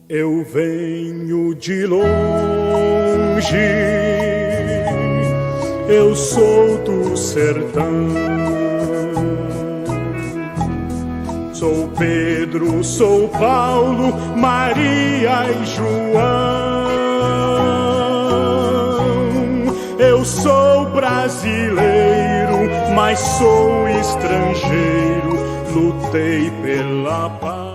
Eu venho de longe, eu sou do sertão. Sou Pedro, sou Paulo, Maria e João. Eu sou brasileiro, mas sou estrangeiro, lutei pela paz.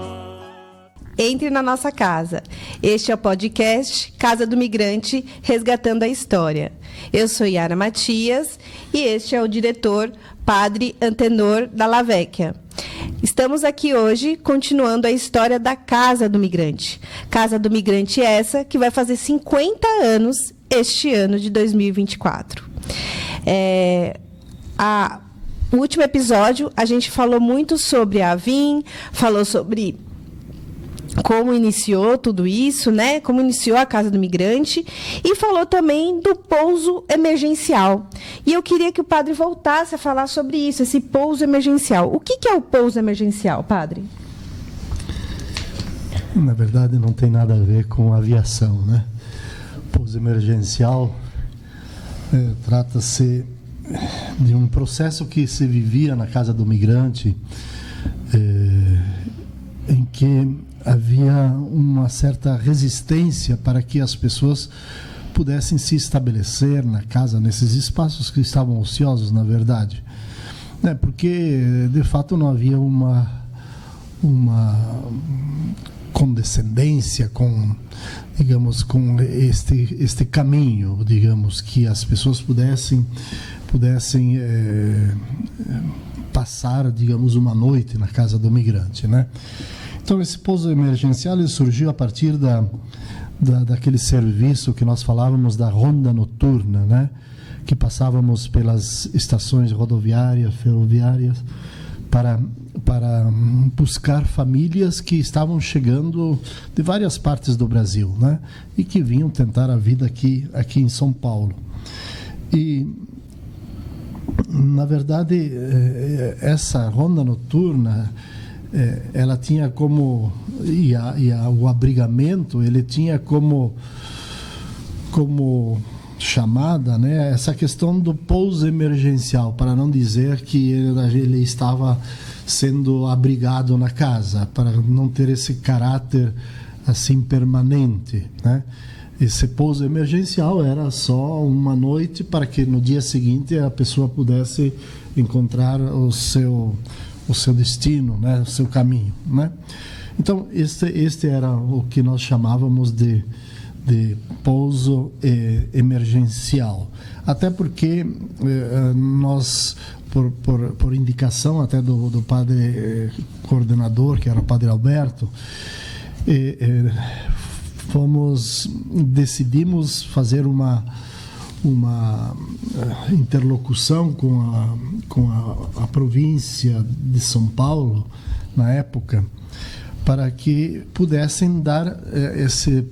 Entre na nossa casa. Este é o podcast Casa do Migrante, Resgatando a História. Eu sou Yara Matias e este é o diretor, Padre Antenor Dalla Vecchia. Estamos aqui hoje continuando a história da Casa do Migrante. Casa do Migrante essa que vai fazer 50 anos este ano de 2024. No último episódio, a gente falou muito sobre a AVIM, falou sobre como iniciou tudo isso, né? Como iniciou a Casa do Migrante e falou também do pouso emergencial. E eu queria que o padre voltasse a falar sobre isso, esse pouso emergencial. O que é o pouso emergencial, padre? Na verdade, não tem nada a ver com aviação, né? Pouso emergencial trata-se de um processo que se vivia na Casa do Migrante, em que havia uma certa resistência para que as pessoas pudessem se estabelecer na casa, nesses espaços que estavam ociosos, na verdade. Porque, de fato, não havia uma condescendência com, digamos, com este caminho, digamos, que as pessoas pudessem passar, digamos, uma noite na Casa do Migrante, né? Então, esse pouso emergencial surgiu a partir daquele serviço que nós falávamos da ronda noturna, né? Que passávamos pelas estações rodoviárias, ferroviárias, para buscar famílias que estavam chegando de várias partes do Brasil, né? E que vinham tentar a vida aqui em São Paulo. E, na verdade, essa ronda noturna, ela tinha como, o abrigamento, ele tinha como chamada, né, essa questão do pouso emergencial, para não dizer que ele estava sendo abrigado na casa, para não ter esse caráter assim permanente, né? Esse pouso emergencial era só uma noite para que no dia seguinte a pessoa pudesse encontrar o seu destino, né, o seu caminho, né? Então, este era o que nós chamávamos de pouso emergencial. Até porque nós, por indicação até do padre coordenador, que era o padre Alberto, decidimos fazer uma interlocução com a província de São Paulo, na época, para que pudessem dar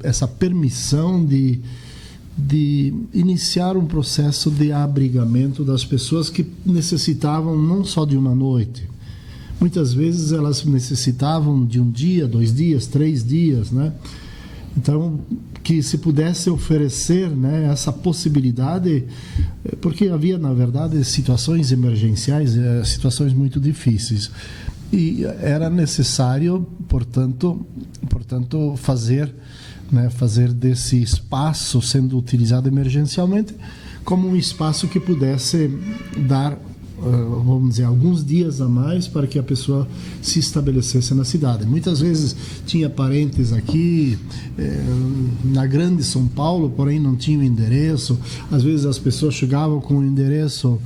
essa permissão de iniciar um processo de abrigamento das pessoas que necessitavam não só de uma noite. Muitas vezes elas necessitavam de um dia, 2 dias, 3 dias, né? Então, que se pudesse oferecer, né, essa possibilidade, porque havia, na verdade, situações emergenciais, situações muito difíceis. E era necessário, portanto fazer desse espaço sendo utilizado emergencialmente como um espaço que pudesse dar, vamos dizer, alguns dias a mais para que a pessoa se estabelecesse na cidade. Muitas vezes tinha parentes aqui na grande São Paulo, porém não tinham endereço. Às vezes as pessoas chegavam com o endereço,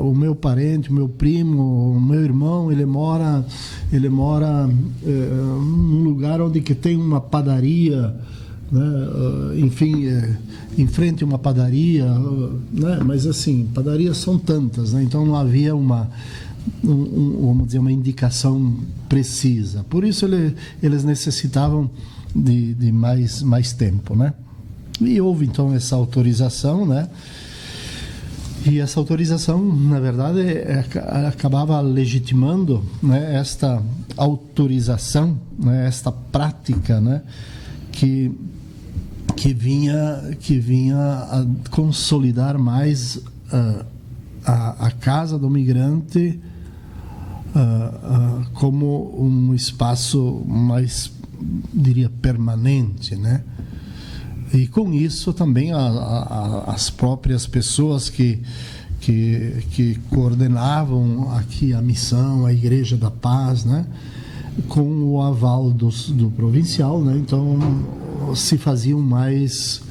o meu parente, o meu primo, o meu irmão, ele mora num lugar onde que tem uma padaria, né? Enfim, em frente a uma padaria, né? Mas assim, padarias são tantas, né? Então não havia vamos dizer, uma indicação precisa. Por isso eles necessitavam de mais tempo, né? E houve então essa autorização, né? E essa autorização, na verdade, acabava legitimando, né, esta autorização, né, esta prática, né, que vinha a consolidar mais a casa do migrante como um espaço mais, diria, permanente, né? E com isso também as próprias pessoas que coordenavam aqui a missão, a Igreja da Paz, né? Com o aval do provincial, né? Então se faziam mais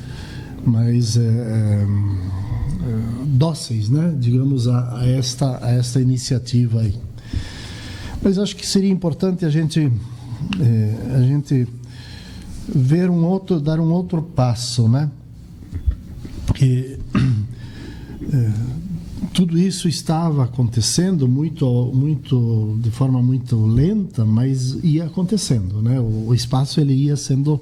dóceis, né? Digamos, a esta iniciativa aí. Mas acho que seria importante a gente dar um outro passo, né? Que tudo isso estava acontecendo de forma muito lenta, mas ia acontecendo, né? O espaço ele ia sendo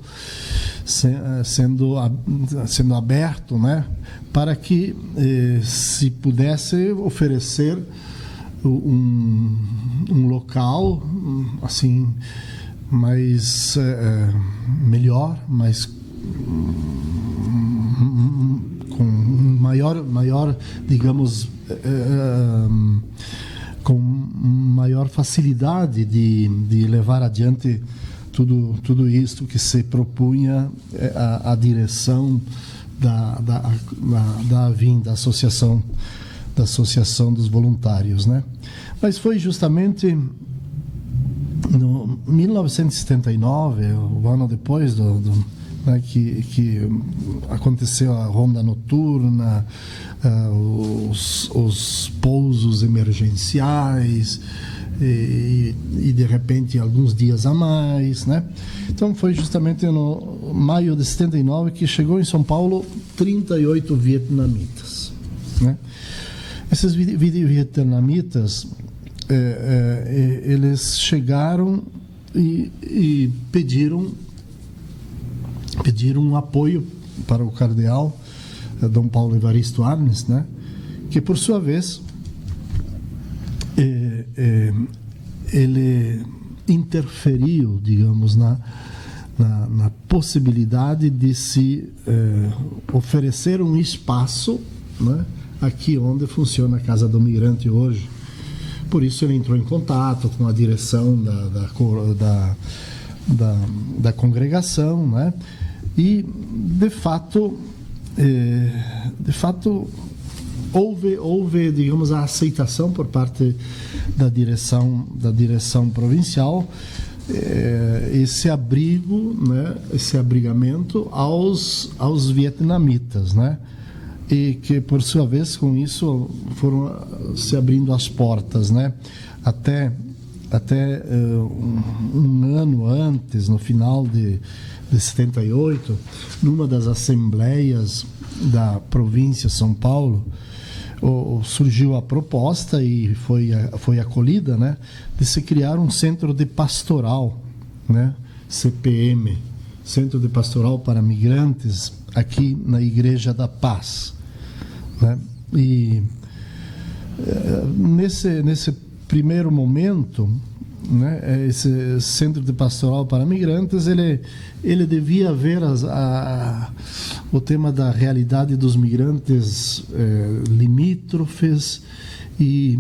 aberto, né? Para que se pudesse oferecer um local assim mais melhor, mais com maior, digamos, com maior facilidade de levar adiante tudo isto que se propunha a direção da AVIM, da Associação dos Voluntários, né? Mas foi justamente no 1979, o ano depois né, que aconteceu a ronda noturna, os pousos emergenciais e de repente alguns dias a mais, né? Então foi justamente no maio de 79 que chegou em São Paulo 38 vietnamitas, né? Esses vietnamitas eles chegaram e pediram um apoio para o cardeal Dom Paulo Evaristo Arnes, né? Que por sua vez ele interferiu, digamos, na possibilidade de se oferecer um espaço, né, aqui onde funciona a Casa do Migrante hoje. Por isso ele entrou em contato com a direção da congregação, né? E de fato houve, digamos, a aceitação por parte da direção provincial, esse abrigo, né? Esse abrigamento aos vietnamitas, né? E que por sua vez com isso foram se abrindo as portas, né? Até um ano antes, no final de 78, numa das assembleias da província de São Paulo, surgiu a proposta e foi acolhida, né, de se criar um centro de pastoral, né, CPM, Centro de Pastoral para Migrantes, aqui na Igreja da Paz, né? E nesse primeiro momento, né, esse Centro de Pastoral para Migrantes ele devia ver o tema da realidade dos migrantes limítrofes, e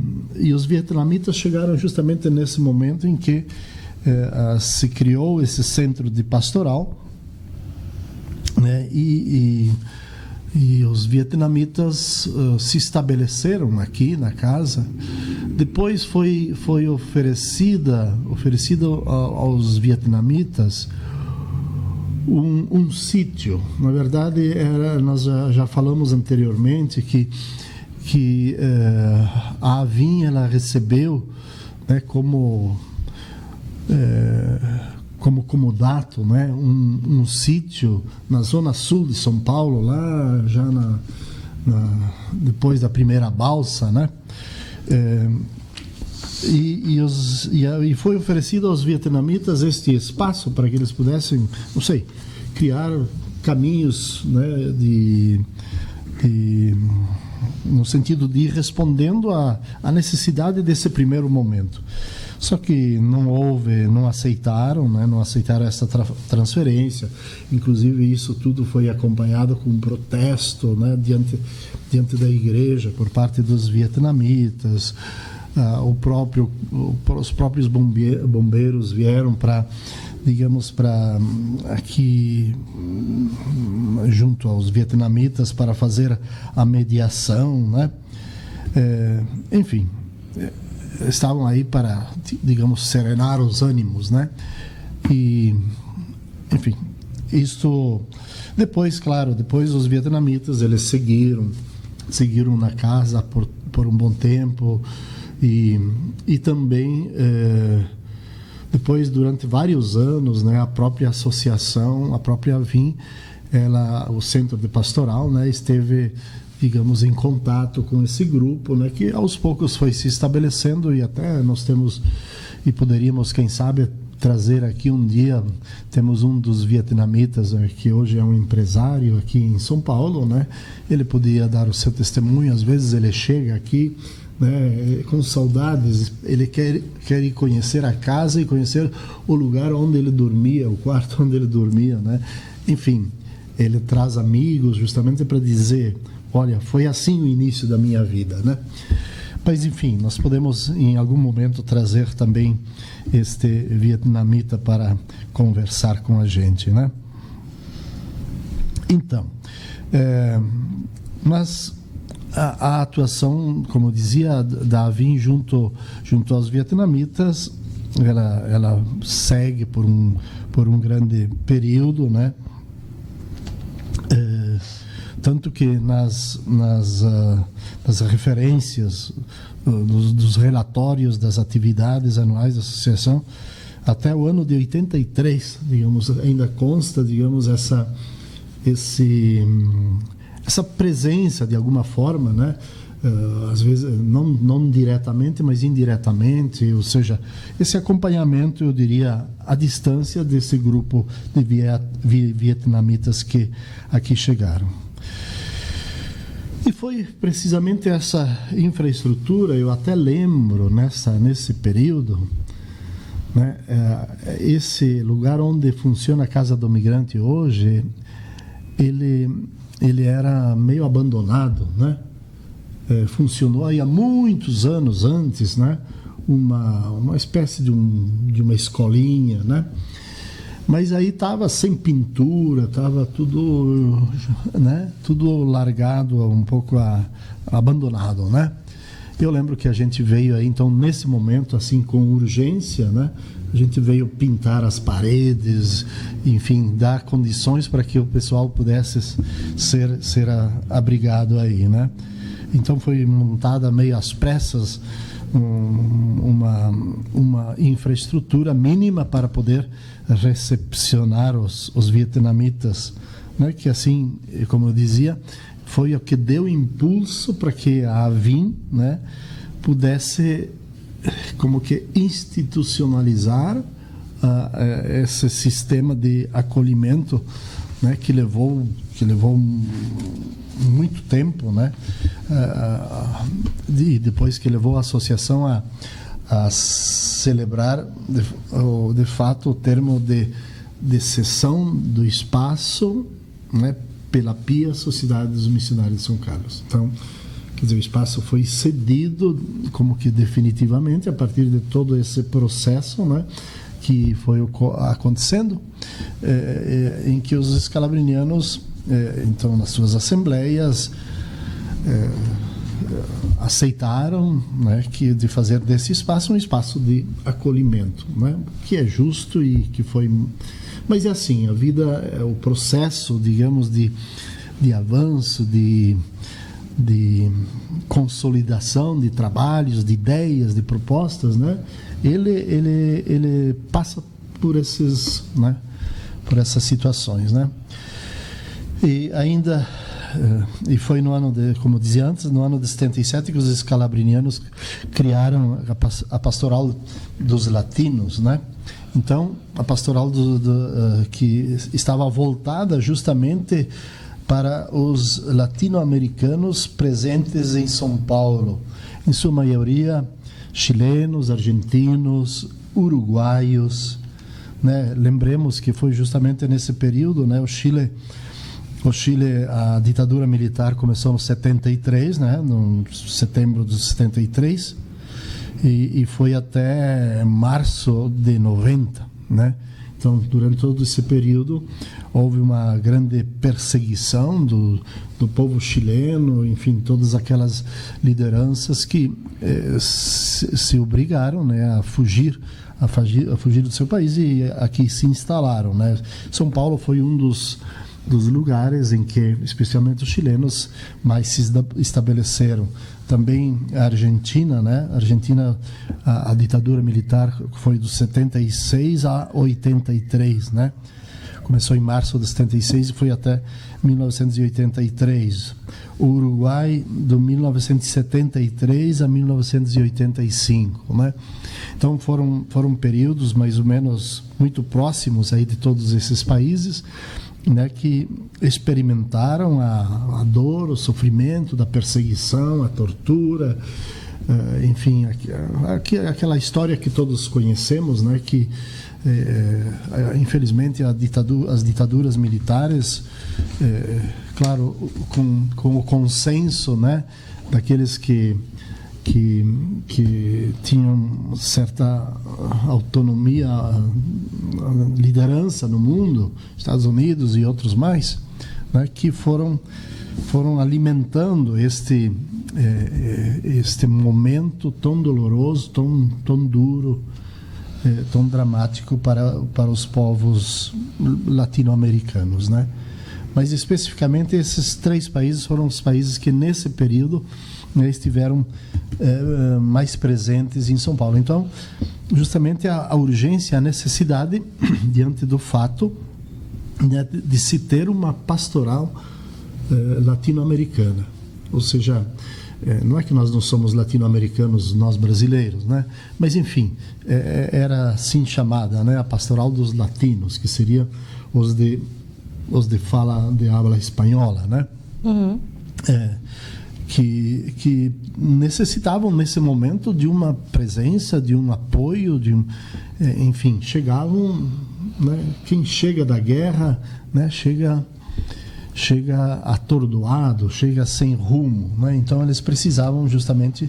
os vietnamitas chegaram justamente nesse momento em que se criou esse centro de pastoral, né, e os vietnamitas se estabeleceram aqui na casa. Depois foi oferecido aos vietnamitas um sítio. Na verdade, nós já falamos anteriormente que a AVIM ela recebeu, né, como comodato, né, um sítio na zona sul de São Paulo, lá já depois da primeira balsa, né? E foi oferecido aos vietnamitas este espaço para que eles pudessem, não sei, criar caminhos, né, no sentido de ir respondendo à necessidade desse primeiro momento. Só que não aceitaram, né? Não aceitaram essa transferência. Inclusive, isso tudo foi acompanhado com um protesto, né? diante da igreja por parte dos vietnamitas. Os próprios bombeiros vieram para aqui junto aos vietnamitas para fazer a mediação, né? Enfim, estavam aí para, serenar os ânimos, né? E, enfim, isto depois os vietnamitas eles seguiram na casa por um bom tempo e também depois, durante vários anos, né, a própria associação, a própria VIM, o centro de pastoral, né, esteve, em contato com esse grupo, né, que aos poucos foi se estabelecendo, e até nós temos, e poderíamos, quem sabe, trazer aqui um dia, temos um dos vietnamitas, que hoje é um empresário aqui em São Paulo, né, ele podia dar o seu testemunho. Às vezes ele chega aqui, né, com saudades, ele quer ir conhecer a casa e conhecer o lugar onde ele dormia, o quarto onde ele dormia, né? Enfim, ele traz amigos justamente para dizer, olha, foi assim o início da minha vida, né? Mas enfim, nós podemos em algum momento trazer também este vietnamita para conversar com a gente, né? Então, mas a atuação, como eu dizia, da AVIM junto aos vietnamitas, ela segue por um grande período, né? Tanto que nas referências dos relatórios das atividades anuais da associação, até o ano de 83, ainda consta, essa presença de alguma forma, né? Às vezes não diretamente, mas indiretamente, ou seja, esse acompanhamento, eu diria, à distância desse grupo de vietnamitas que aqui chegaram. E foi precisamente essa infraestrutura, eu até lembro nesse período, né? Esse lugar onde funciona a Casa do Migrante hoje, ele era meio abandonado, né? Funcionou aí há muitos anos antes, né? Uma espécie de uma escolinha, né? Mas aí estava sem pintura, estava tudo, né? Tudo largado, um pouco abandonado, né? Eu lembro que a gente veio aí, então, nesse momento, assim, com urgência, né? A gente veio pintar as paredes, enfim, dar condições para que o pessoal pudesse ser abrigado aí, né? Então foi montada meio às pressas uma infraestrutura mínima para poder recepcionar os vietnamitas, né? Que assim, como eu dizia, foi o que deu impulso para que a AVIM, né, pudesse como que institucionalizar esse sistema de acolhimento, né, que levou muito tempo, né, e depois que levou a associação a celebrar de fato o termo de cessão do espaço, né, pela Pia Sociedade dos Missionários de São Carlos. Então, quer dizer, o espaço foi cedido como que definitivamente a partir de todo esse processo, né, que foi acontecendo, em que os escalabrinianos, então, nas suas assembleias, aceitaram, né, de fazer desse espaço um espaço de acolhimento, né, que é justo e que foi... Mas é assim, a vida, o processo, digamos, de avanço, de consolidação de trabalhos, de ideias, de propostas, né, ele passa por esses, né, por essas situações, né. E ainda, e foi no ano como eu dizia antes, no ano de 77 que os escalabrinianos criaram a pastoral dos latinos, né. Então, a pastoral que estava voltada justamente para os latino-americanos presentes em São Paulo, em sua maioria chilenos, argentinos, uruguaios, né? Lembremos que foi justamente nesse período, né? O Chile, a ditadura militar começou em 73, né? No setembro de 73, e foi até março de 90, né? Então, durante todo esse período, houve uma grande perseguição do povo chileno, enfim, todas aquelas lideranças que se obrigaram, né, a fugir do seu país e aqui se instalaram, né? São Paulo foi um dos lugares em que, especialmente os chilenos, mais se estabeleceram. Também a Argentina, né? A ditadura militar foi dos 76 a 83, né? Começou em março de 76 e foi até 1983. O Uruguai, de 1973 a 1985, né? Então foram períodos mais ou menos muito próximos aí de todos esses países, né, que experimentaram a dor, o sofrimento da perseguição, a tortura, enfim, aquela história que todos conhecemos, né, que infelizmente as ditaduras militares, claro, com o consenso, né, daqueles que tinham certa autonomia, liderança no mundo, Estados Unidos e outros mais, né, que foram alimentando este momento tão doloroso, tão duro, tão dramático para os povos latino-americanos, né? Mas especificamente esses 3 países foram os países que nesse período, né, estiveram mais presentes em São Paulo. Então, justamente a urgência, a necessidade, diante do fato, né, de se ter uma pastoral latino-americana. Ou seja, não é que nós não somos latino-americanos, nós brasileiros, né? Mas, enfim, era assim chamada, né, a pastoral dos latinos, que seria os de fala de habla espanhola, né? Uhum. Que necessitavam nesse momento de uma presença, de um apoio, enfim, chegavam, né, quem chega da guerra, né, chega atordoado, chega sem rumo, né? Então eles precisavam justamente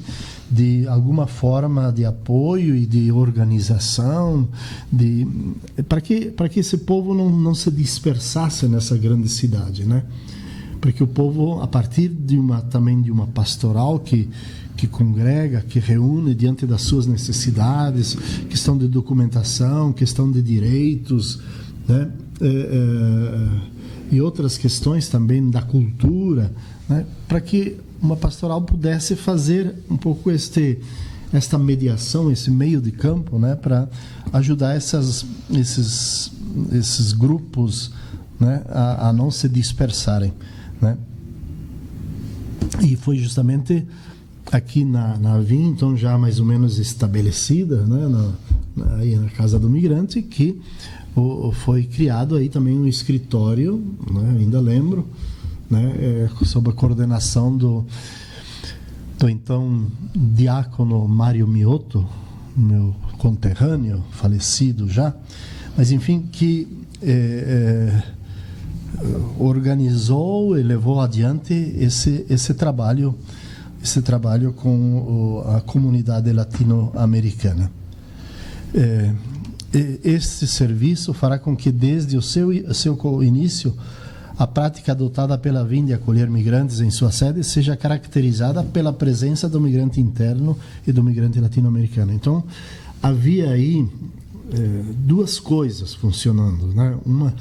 de alguma forma de apoio e de organização, para que esse povo não se dispersasse nessa grande cidade, né? Para que o povo, a partir também de uma pastoral que congrega, que reúne diante das suas necessidades, questão de documentação, questão de direitos, né? E outras questões também da cultura, né? Para que uma pastoral pudesse fazer um pouco esta mediação, esse meio de campo, né? Para ajudar esses grupos, né? A não se dispersarem, né? E foi justamente aqui na Avin, então já mais ou menos estabelecida, né? Aí na Casa do Migrante, que foi criado aí também um escritório, né? Ainda lembro, né? Sob a coordenação do então diácono Mário Miotto, meu conterrâneo, falecido já, mas enfim, que organizou e levou adiante esse trabalho com a comunidade latino-americana. Este serviço fará com que, desde o seu início, a prática adotada pela Avin de acolher migrantes em sua sede seja caracterizada pela presença do migrante interno e do migrante latino-americano. Então, havia aí 2 coisas funcionando, né? Uma,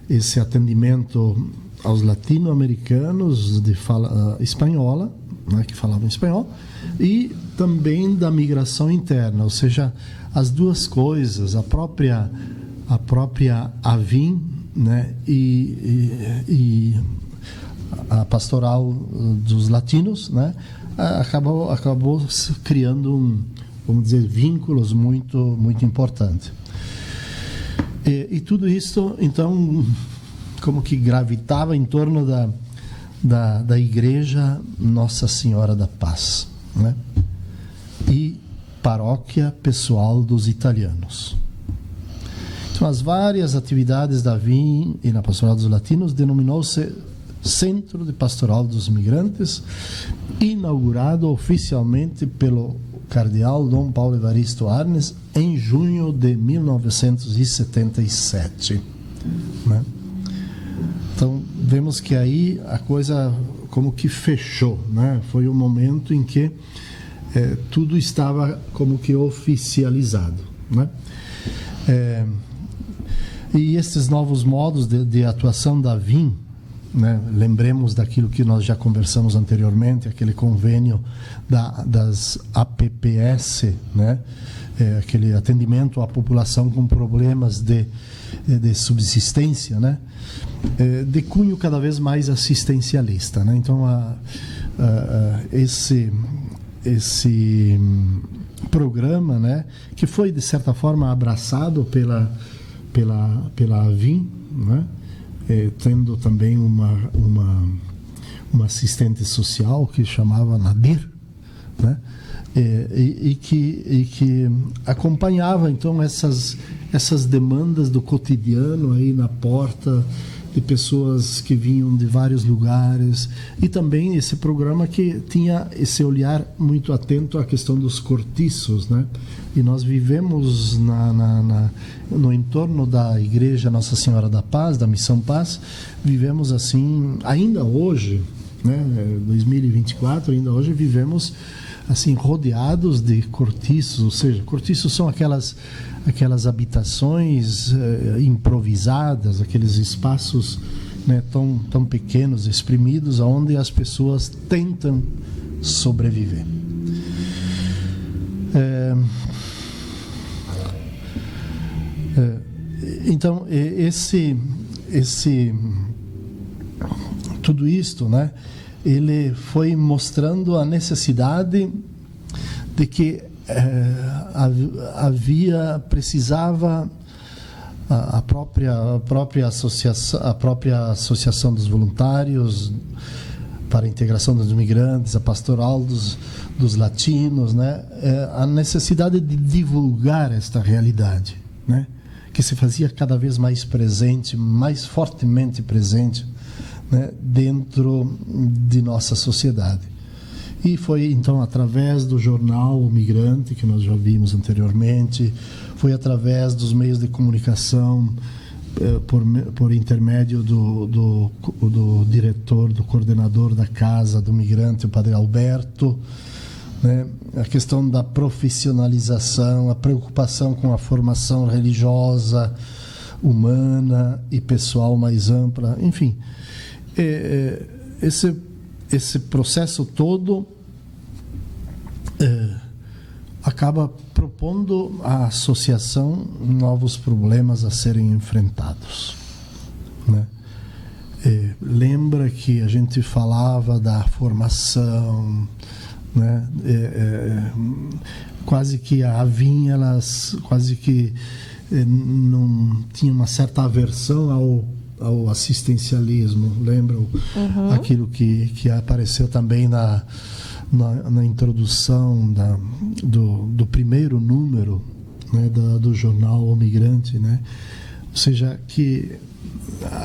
esse atendimento aos latino-americanos de fala espanhola, né, que falavam espanhol, e também da migração interna, ou seja, as 2 coisas, a própria Avin, né, e a pastoral dos latinos, né, acabou criando vamos dizer, vínculos muito importantes. E tudo isso, então, como que gravitava em torno da Igreja Nossa Senhora da Paz, né? E Paróquia Pessoal dos Italianos. Então, as várias atividades da VIM e na Pastoral dos Latinos denominou-se Centro de Pastoral dos Migrantes, inaugurado oficialmente pelo cardeal Dom Paulo Evaristo Arnes em junho de 1977, né? Então, vemos que aí a coisa como que fechou, né? Foi o momento em que tudo estava como que oficializado, né? E esses novos modos de atuação da VIM, né? Lembremos daquilo que nós já conversamos anteriormente, aquele convênio das APPS, né? Aquele atendimento à população com problemas de subsistência, né? De cunho cada vez mais assistencialista, né? Então, esse programa, né, que foi de certa forma abraçado pela VIM, né? Tendo também uma assistente social que chamava Nadir, né? E que acompanhava então essas demandas do cotidiano aí na porta de pessoas que vinham de vários lugares, e também esse programa que tinha esse olhar muito atento à questão dos cortiços, né? E nós vivemos no entorno da Igreja Nossa Senhora da Paz, da Missão Paz, vivemos assim, ainda hoje, né? 2024, ainda hoje vivemos assim rodeados de cortiços, ou seja, cortiços são aquelas habitações improvisadas, aqueles espaços, né, tão pequenos, exprimidos, onde as pessoas tentam sobreviver. Então, tudo isto, né, ele foi mostrando a necessidade de que precisava a própria associação dos voluntários para a integração dos imigrantes, a pastoral dos latinos, né? A necessidade de divulgar esta realidade, né? Que se fazia cada vez mais presente, mais fortemente presente, né? Dentro de nossa sociedade. E foi então através do jornal O Migrante, que nós já vimos anteriormente, foi através dos meios de comunicação, por intermédio do diretor, do coordenador da Casa do Migrante, o Padre Alberto, né? A questão da profissionalização, a preocupação com a formação religiosa, humana e pessoal mais ampla, enfim. Esse processo todo acaba propondo à associação novos problemas a serem enfrentados, né? Lembra que a gente falava da formação, né? Quase que a VIM, elas quase que não tinha uma certa aversão ao assistencialismo. Lembram? Uhum. Aquilo que apareceu também na introdução do primeiro número, né, do jornal O Migrante, né? Ou seja, que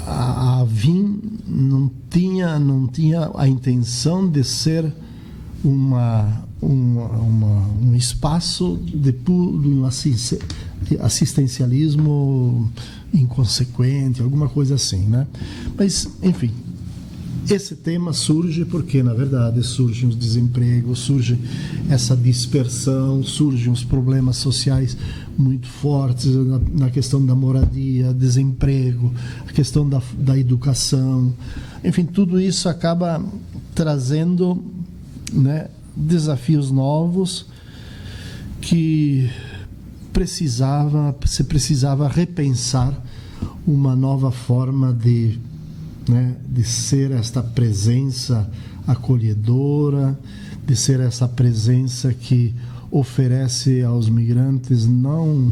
a VIM não tinha a intenção de ser um espaço de puro assistencialismo inconsequente, alguma coisa assim, né? Mas, enfim, esse tema surge porque, na verdade, surgem os desempregos, surge essa dispersão, surgem os problemas sociais muito fortes na questão da moradia, desemprego, a questão da educação. Enfim, tudo isso acaba trazendo, né, desafios novos que se precisava repensar uma nova forma de ser esta presença acolhedora, de ser essa presença que oferece aos migrantes não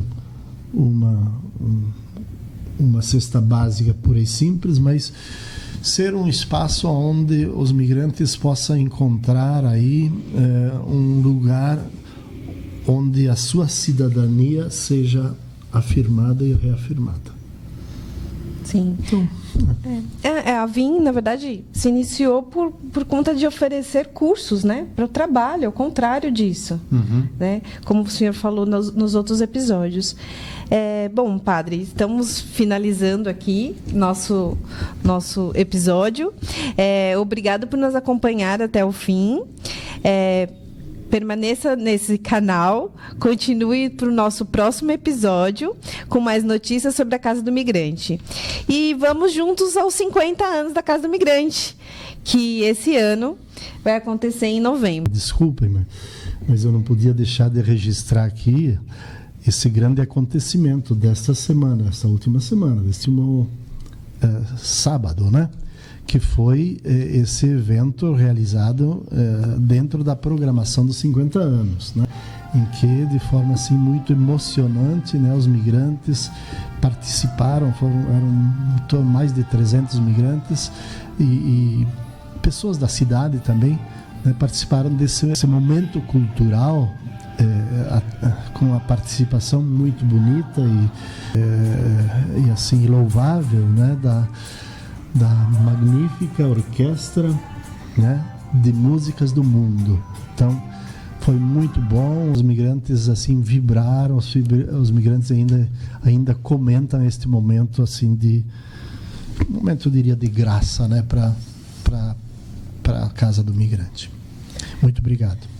uma cesta básica pura e simples, mas ser um espaço onde os migrantes possam encontrar aí um lugar onde a sua cidadania seja afirmada e reafirmada. Sim. Então, A VIM, na verdade, se iniciou por conta de oferecer cursos, né, para o trabalho, ao contrário disso, né, como o senhor falou nos outros episódios. Bom, padre, estamos finalizando aqui nosso episódio. Obrigado por nos acompanhar até o fim. Permaneça nesse canal, continue para o nosso próximo episódio com mais notícias sobre a Casa do Migrante. E vamos juntos aos 50 anos da Casa do Migrante, que esse ano vai acontecer em novembro. Desculpem, mas eu não podia deixar de registrar aqui esse grande acontecimento desta semana, essa última semana, deste sábado, né? Que foi esse evento realizado dentro da programação dos 50 anos, né? Em que, de forma assim muito emocionante, né, os migrantes participaram, eram mais de 300 migrantes e pessoas da cidade também, né, participaram desse momento cultural com a participação muito bonita e assim louvável, né, da magnífica orquestra, né, de músicas do mundo. Então, foi muito bom. Os migrantes assim vibraram, os migrantes ainda comentam este momento assim eu diria de graça, né, para a Casa do Migrante. Muito obrigado.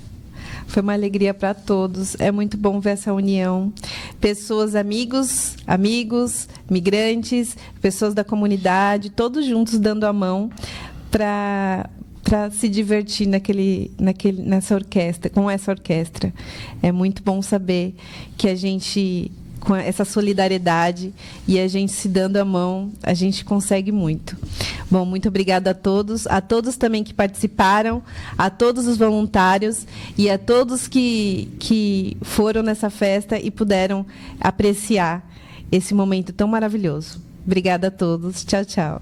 Foi uma alegria para todos. É muito bom ver essa união. Pessoas, amigos, migrantes, pessoas da comunidade, todos juntos dando a mão para se divertir nessa orquestra, com essa orquestra. É muito bom saber que a gente, com essa solidariedade e a gente se dando a mão, a gente consegue muito. Bom, muito obrigada a todos também que participaram, a todos os voluntários e a todos que foram nessa festa e puderam apreciar esse momento tão maravilhoso. Obrigada a todos. Tchau, tchau.